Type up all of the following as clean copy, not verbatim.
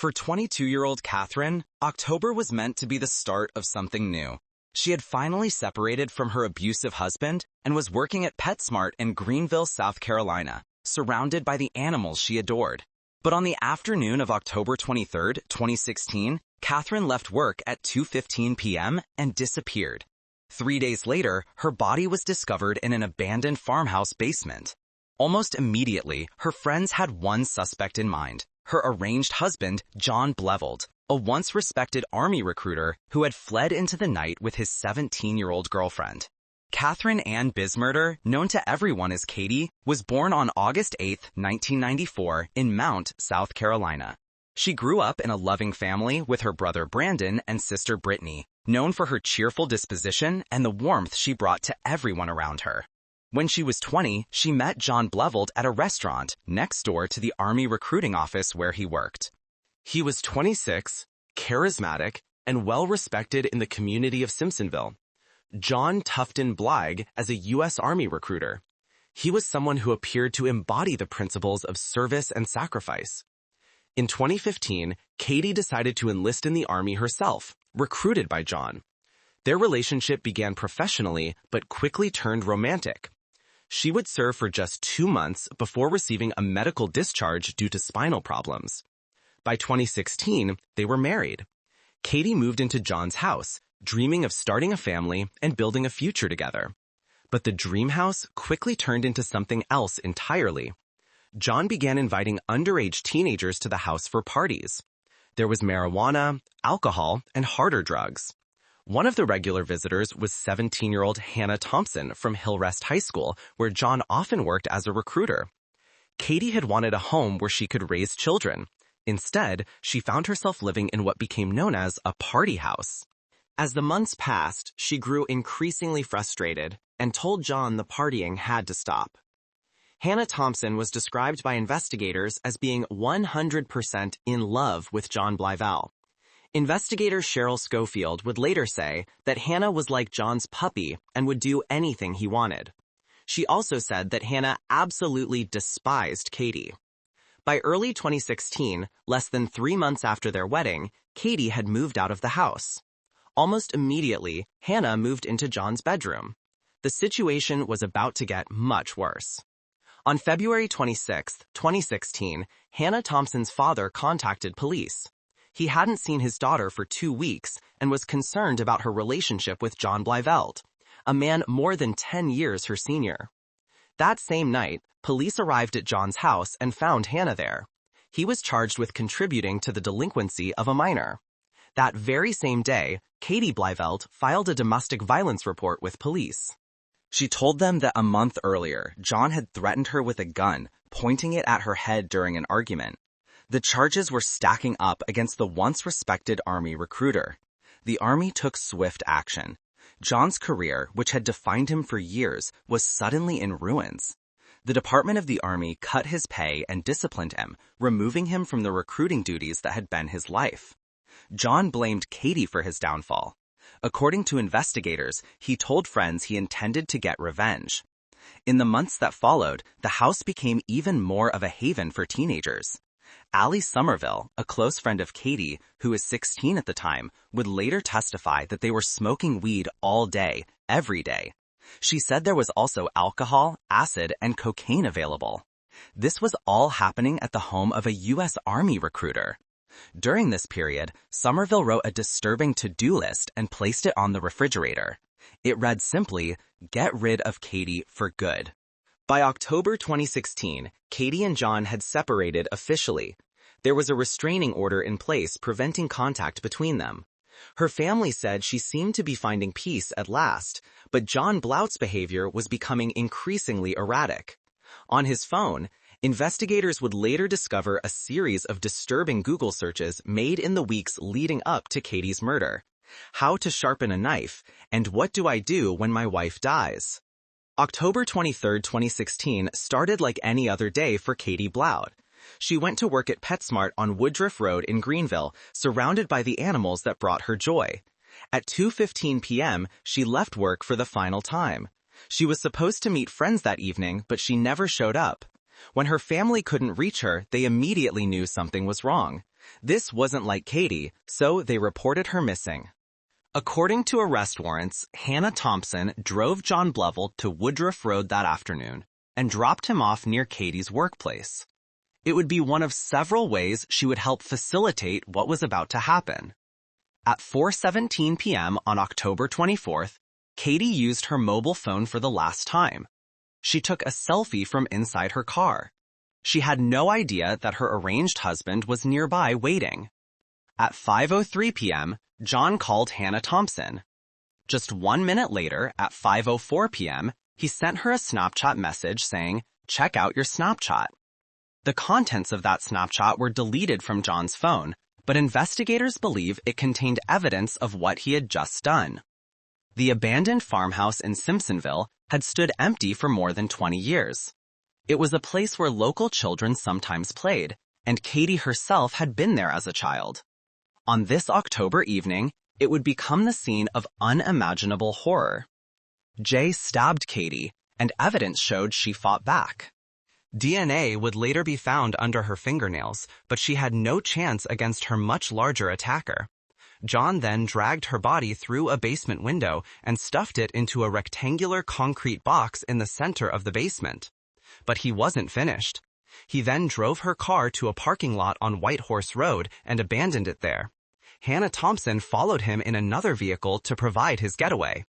For 22-year-old Catherine, October was meant to be the start of something new. She had finally separated from her abusive husband and was working at PetSmart in Greenville, South Carolina, surrounded by the animals she adored. But on the afternoon of October 23, 2016, Catherine left work at 2:15 p.m. and disappeared. 3 days later, her body was discovered in an abandoned farmhouse basement. Almost immediately, her friends had one suspect in mind: her arranged husband, John Blevold, a once respected Army recruiter who had fled into the night with his 17-year-old girlfriend. Catherine Ann Bismurder, known to everyone as Katie, was born on August 8, 1994, in Mount, South Carolina. She grew up in a loving family with her brother Brandon and sister Brittany, known for her cheerful disposition and the warmth she brought to everyone around her. When she was 20, she met John Blevold at a restaurant next door to the Army recruiting office where he worked. He was 26, charismatic, and well-respected in the community of Simpsonville. John Tufton Bligh as a U.S. Army recruiter. He was someone who appeared to embody the principles of service and sacrifice. In 2015, Katie decided to enlist in the Army herself, recruited by John. Their relationship began professionally, but quickly turned romantic. She would serve for just 2 months before receiving a medical discharge due to spinal problems. By 2016, they were married. Katie moved into John's house, dreaming of starting a family and building a future together. But the dream house quickly turned into something else entirely. John began inviting underage teenagers to the house for parties. There was marijuana, alcohol, and harder drugs. One of the regular visitors was 17-year-old Hannah Thompson from Hillrest High School, where John often worked as a recruiter. Katie had wanted a home where she could raise children. Instead, she found herself living in what became known as a party house. As the months passed, she grew increasingly frustrated and told John the partying had to stop. Hannah Thompson was described by investigators as being 100% in love with John Blevold. Investigator Cheryl Schofield would later say that Hannah was like John's puppy and would do anything he wanted. She also said that Hannah absolutely despised Katie. By early 2016, less than 3 months after their wedding, Katie had moved out of the house. Almost immediately, Hannah moved into John's bedroom. The situation was about to get much worse. On February 26, 2016, Hannah Thompson's father contacted police. He hadn't seen his daughter for 2 weeks and was concerned about her relationship with John Blevold, a man more than 10 years her senior. That same night, police arrived at John's house and found Hannah there. He was charged with contributing to the delinquency of a minor. That very same day, Katie Blevold filed a domestic violence report with police. She told them that a month earlier, John had threatened her with a gun, pointing it at her head during an argument. The charges were stacking up against the once respected Army recruiter. The Army took swift action. John's career, which had defined him for years, was suddenly in ruins. The Department of the Army cut his pay and disciplined him, removing him from the recruiting duties that had been his life. John blamed Katie for his downfall. According to investigators, he told friends he intended to get revenge. In the months that followed, the house became even more of a haven for teenagers. Allie Somerville, a close friend of Katie, who was 16 at the time, would later testify that they were smoking weed all day, every day. She said there was also alcohol, acid, and cocaine available. This was all happening at the home of a U.S. Army recruiter. During this period, Somerville wrote a disturbing to-do list and placed it on the refrigerator. It read simply, "Get rid of Katie for good." By October 2016, Katie and John had separated officially. There was a restraining order in place preventing contact between them. Her family said she seemed to be finding peace at last, but John Blout's behavior was becoming increasingly erratic. On his phone, investigators would later discover a series of disturbing Google searches made in the weeks leading up to Katie's murder. How to sharpen a knife, and what do I do when my wife dies? October 23, 2016 started like any other day for Katie Blout. She went to work at PetSmart on Woodruff Road in Greenville, surrounded by the animals that brought her joy. At 2:15 p.m., she left work for the final time. She was supposed to meet friends that evening, but she never showed up. When her family couldn't reach her, they immediately knew something was wrong. This wasn't like Katie, so they reported her missing. According to arrest warrants, Hannah Thompson drove John Blevel to Woodruff Road that afternoon and dropped him off near Katie's workplace. It would be one of several ways she would help facilitate what was about to happen. At 4:17 p.m. on October 24th, Katie used her mobile phone for the last time. She took a selfie from inside her car. She had no idea that her arranged husband was nearby waiting. At 5:03 p.m., John called Hannah Thompson. Just 1 minute later, at 5:04 p.m., he sent her a Snapchat message saying, "Check out your Snapchat." The contents of that Snapchat were deleted from John's phone, but investigators believe it contained evidence of what he had just done. The abandoned farmhouse in Simpsonville had stood empty for more than 20 years. It was a place where local children sometimes played, and Katie herself had been there as a child. On this October evening, it would become the scene of unimaginable horror. Jay stabbed Katie, and evidence showed she fought back. DNA would later be found under her fingernails, but she had no chance against her much larger attacker. John then dragged her body through a basement window and stuffed it into a rectangular concrete box in the center of the basement. But he wasn't finished. He then drove her car to a parking lot on White Horse Road and abandoned it there. Hannah Thompson followed him in another vehicle to provide his getaway.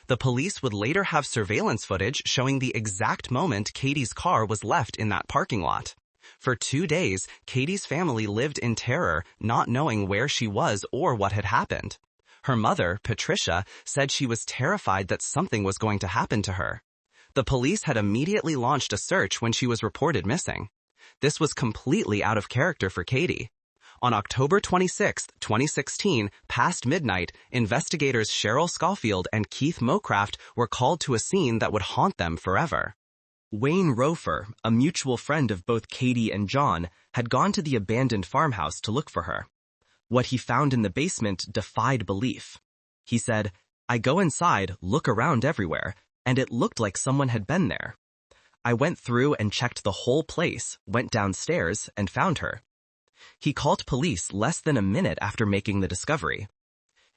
The police would later have surveillance footage showing the exact moment Katie's car was left in that parking lot. For 2 days, Katie's family lived in terror, not knowing where she was or what had happened. Her mother, Patricia, said she was terrified that something was going to happen to her. The police had immediately launched a search when she was reported missing. This was completely out of character for Katie. On October 26, 2016, past midnight, investigators Cheryl Schofield and Keith Mocraft were called to a scene that would haunt them forever. Wayne Rofer, a mutual friend of both Katie and John, had gone to the abandoned farmhouse to look for her. What he found in the basement defied belief. He said, "I go inside, look around everywhere, and it looked like someone had been there. I went through and checked the whole place, went downstairs, and found her." He called police less than a minute after making the discovery.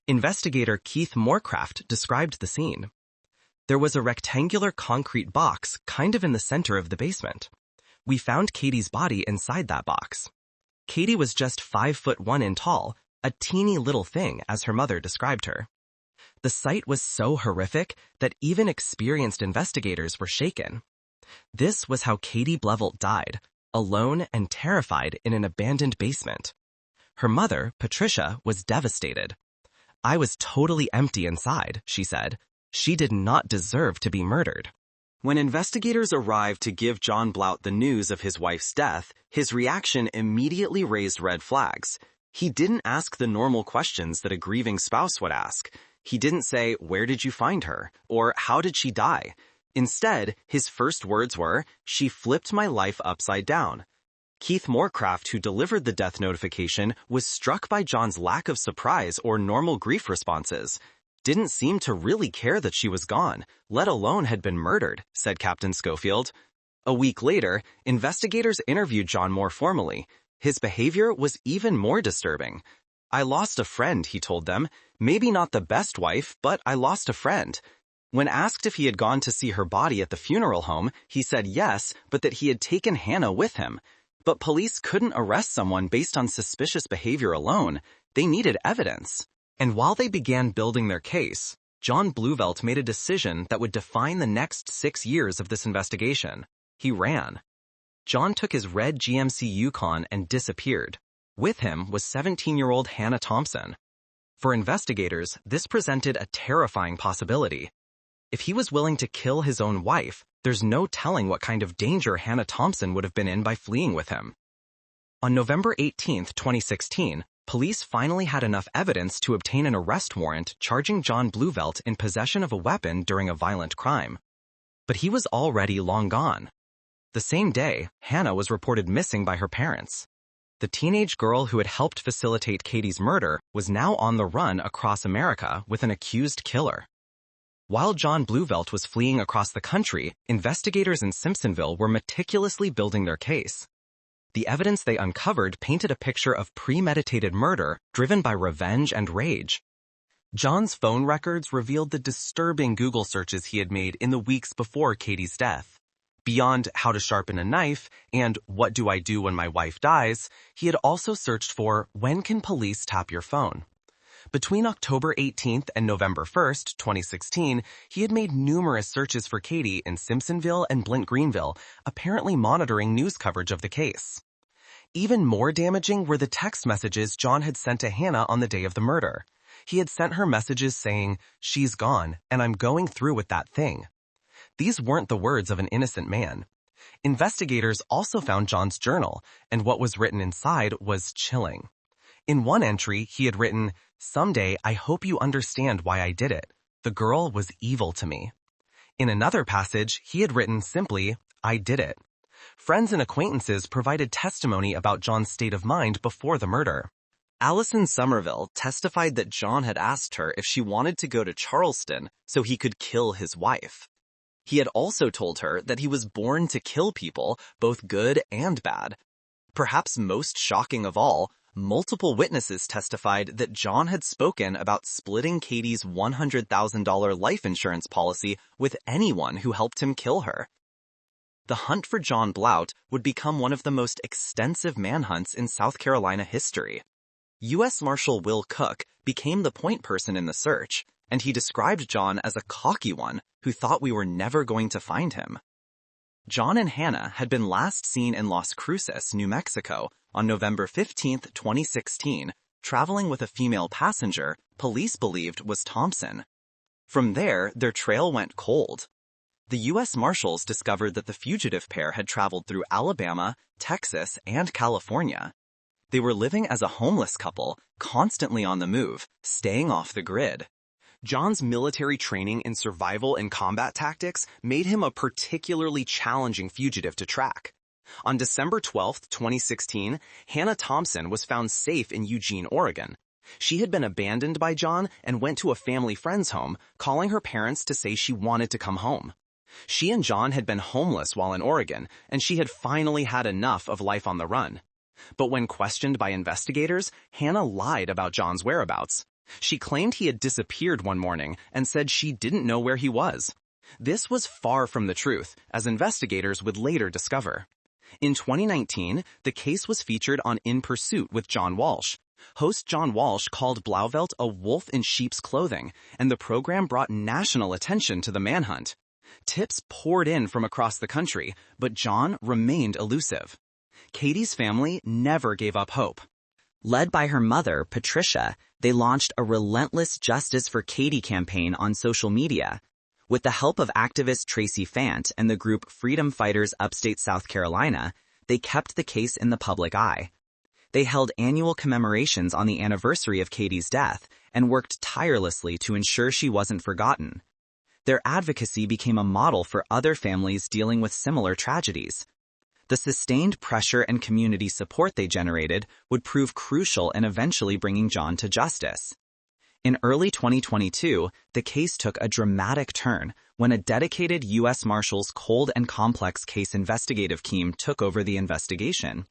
Investigator Keith Morecraft described the scene. There was a rectangular concrete box kind of in the center of the basement. We found Katie's body inside that box. Katie was just 5'1" tall, a teeny little thing as her mother described her. The sight was so horrific that even experienced investigators were shaken. This was how Katie Blevel died, alone and terrified in an abandoned basement. Her mother, Patricia, was devastated. "I was totally empty inside," she said. "She did not deserve to be murdered." When investigators arrived to give John Blount the news of his wife's death, his reaction immediately raised red flags. He didn't ask the normal questions that a grieving spouse would ask. He didn't say, "Where did you find her?" or "How did she die?" Instead, his first words were, "She flipped my life upside down." Keith Morecraft, who delivered the death notification, was struck by John's lack of surprise or normal grief responses. "Didn't seem to really care that she was gone, let alone had been murdered," said Captain Schofield. A week later, investigators interviewed John more formally. His behavior was even more disturbing. "I lost a friend," he told them. "Maybe not the best wife, but I lost a friend." When asked if he had gone to see her body at the funeral home, he said yes, but that he had taken Hannah with him. But police couldn't arrest someone based on suspicious behavior alone. They needed evidence. And while they began building their case, John Bleuvelt made a decision that would define the next 6 years of this investigation. He ran. John took his red GMC Yukon and disappeared. With him was 17-year-old Hannah Thompson. For investigators, this presented a terrifying possibility. If he was willing to kill his own wife, there's no telling what kind of danger Hannah Thompson would have been in by fleeing with him. On November 18, 2016, police finally had enough evidence to obtain an arrest warrant charging John Bleuvelt in possession of a weapon during a violent crime. But he was already long gone. The same day, Hannah was reported missing by her parents. The teenage girl who had helped facilitate Katie's murder was now on the run across America with an accused killer. While John Bleuvelt was fleeing across the country, investigators in Simpsonville were meticulously building their case. The evidence they uncovered painted a picture of premeditated murder driven by revenge and rage. John's phone records revealed the disturbing Google searches he had made in the weeks before Katie's death. Beyond how to sharpen a knife and what do I do when my wife dies, he had also searched for when can police tap your phone. Between October 18th and November 1st, 2016, he had made numerous searches for Katie in Simpsonville and Blint Greenville, apparently monitoring news coverage of the case. Even more damaging were the text messages John had sent to Hannah on the day of the murder. He had sent her messages saying, "She's gone, and I'm going through with that thing." These weren't the words of an innocent man. Investigators also found John's journal, and what was written inside was chilling. In one entry, he had written, "Someday I hope you understand why I did it. The girl was evil to me." In another passage, he had written simply, "I did it." Friends and acquaintances provided testimony about John's state of mind before the murder. Allison Somerville testified that John had asked her if she wanted to go to Charleston so he could kill his wife. He had also told her that he was born to kill people, both good and bad. Perhaps most shocking of all, multiple witnesses testified that John had spoken about splitting Katie's $100,000 life insurance policy with anyone who helped him kill her. The hunt for John Blount would become one of the most extensive manhunts in South Carolina history. U.S. Marshal Will Cook became the point person in the search, and he described John as a cocky one who thought we were never going to find him. John and Hannah had been last seen in Las Cruces, New Mexico, on November 15, 2016, traveling with a female passenger police believed was Thompson. From there, their trail went cold. The U.S. Marshals discovered that the fugitive pair had traveled through Alabama, Texas, and California. They were living as a homeless couple, constantly on the move, staying off the grid. John's military training in survival and combat tactics made him a particularly challenging fugitive to track. On December 12, 2016, Hannah Thompson was found safe in Eugene, Oregon. She had been abandoned by John and went to a family friend's home, calling her parents to say she wanted to come home. She and John had been homeless while in Oregon, and she had finally had enough of life on the run. But when questioned by investigators, Hannah lied about John's whereabouts. She claimed he had disappeared one morning and said she didn't know where he was. This was far from the truth, as investigators would later discover. In 2019, the case was featured on In Pursuit with John Walsh. Host John Walsh called Blauvelt a wolf in sheep's clothing, and the program brought national attention to the manhunt. Tips poured in from across the country, but John remained elusive. Katie's family never gave up hope. Led by her mother, Patricia, they launched a relentless Justice for Katie campaign on social media. With the help of activist Tracy Fant and the group Freedom Fighters Upstate South Carolina, they kept the case in the public eye. They held annual commemorations on the anniversary of Katie's death and worked tirelessly to ensure she wasn't forgotten. Their advocacy became a model for other families dealing with similar tragedies. The sustained pressure and community support they generated would prove crucial in eventually bringing John to justice. In early 2022, the case took a dramatic turn when a dedicated U.S. Marshals Cold and Complex Case Investigative Team took over the investigation.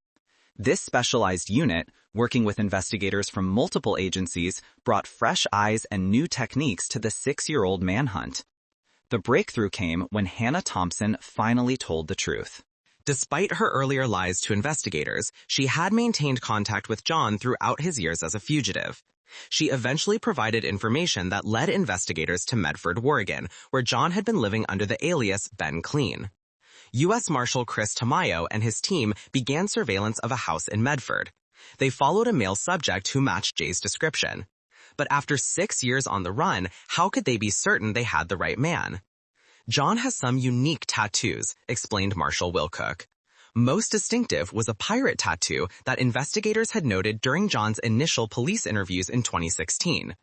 This specialized unit, working with investigators from multiple agencies, brought fresh eyes and new techniques to the 6-year-old manhunt. The breakthrough came when Hannah Thompson finally told the truth. Despite her earlier lies to investigators, she had maintained contact with John throughout his years as a fugitive. She eventually provided information that led investigators to Medford, Oregon, where John had been living under the alias Ben Clean. U.S. Marshal Chris Tamayo and his team began surveillance of a house in Medford. They followed a male subject who matched Jay's description. But after 6 years on the run, how could they be certain they had the right man? John has some unique tattoos, explained Marshal Will Cook. Most distinctive was a pirate tattoo that investigators had noted during John's initial police interviews in 2016.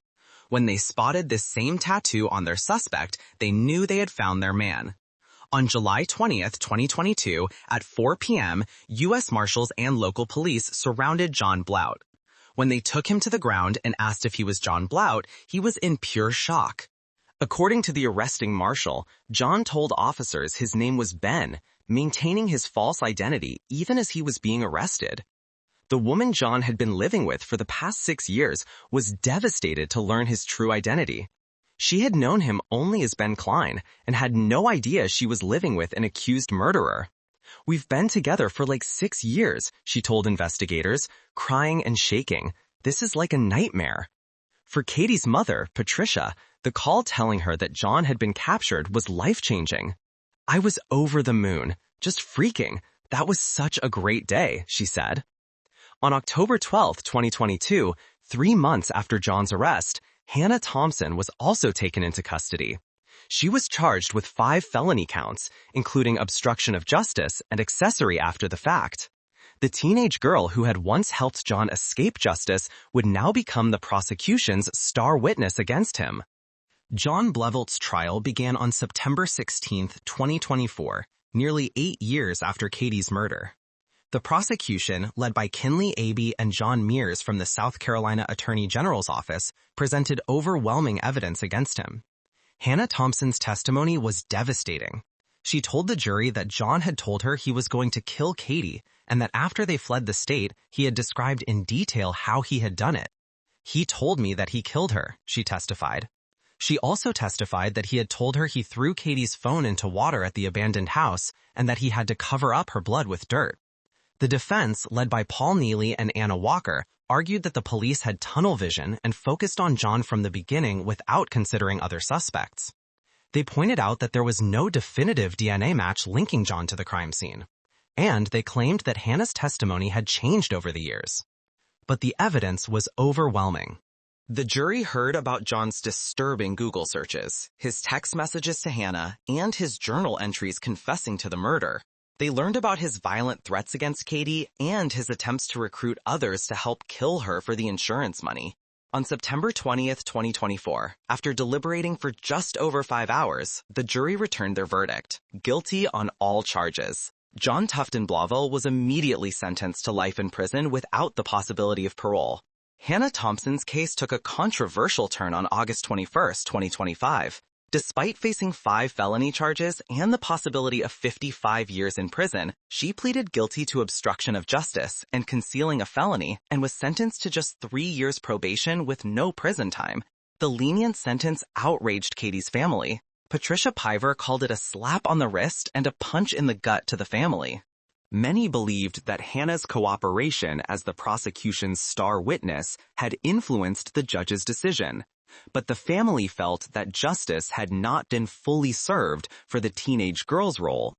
When they spotted this same tattoo on their suspect, they knew they had found their man. On July 20th, 2022, at 4 p.m., U.S. Marshals and local police surrounded John Blount. When they took him to the ground and asked if he was John Blount, he was in pure shock. According to the arresting marshal, John told officers his name was Ben, maintaining his false identity even as he was being arrested. The woman John had been living with for the past 6 years was devastated to learn his true identity. She had known him only as Ben Klein and had no idea she was living with an accused murderer. "We've been together for like 6 years," she told investigators, crying and shaking. "This is like a nightmare." For Katie's mother, Patricia, the call telling her that John had been captured was life-changing. "I was over the moon, just freaking. That was such a great day," she said. On October 12, 2022, 3 months after John's arrest, Hannah Thompson was also taken into custody. She was charged with 5 felony counts, including obstruction of justice and accessory after the fact. The teenage girl who had once helped John escape justice would now become the prosecution's star witness against him. John Blevelt's trial began on September 16, 2024, nearly 8 years after Katie's murder. The prosecution, led by Kinley Abe and John Mears from the South Carolina Attorney General's office, presented overwhelming evidence against him. Hannah Thompson's testimony was devastating. She told the jury that John had told her he was going to kill Katie and that after they fled the state, he had described in detail how he had done it. "He told me that he killed her," she testified. She also testified that he had told her he threw Katie's phone into water at the abandoned house and that he had to cover up her blood with dirt. The defense, led by Paul Neely and Anna Walker, argued that the police had tunnel vision and focused on John from the beginning without considering other suspects. They pointed out that there was no definitive DNA match linking John to the crime scene, and they claimed that Hannah's testimony had changed over the years. But the evidence was overwhelming. The jury heard about John's disturbing Google searches, his text messages to Hannah, and his journal entries confessing to the murder. They learned about his violent threats against Katie and his attempts to recruit others to help kill her for the insurance money. On September 20th, 2024, after deliberating for just over 5 hours, the jury returned their verdict, guilty on all charges. John Tufton Blauville was immediately sentenced to life in prison without the possibility of parole. Hannah Thompson's case took a controversial turn on August 21st, 2025. Despite facing 5 felony charges and the possibility of 55 years in prison, she pleaded guilty to obstruction of justice and concealing a felony and was sentenced to just 3 years probation with no prison time. The lenient sentence outraged Katie's family. Patricia Piver called it a slap on the wrist and a punch in the gut to the family. Many believed that Hannah's cooperation as the prosecution's star witness had influenced the judge's decision. But the family felt that justice had not been fully served for the teenage girl's role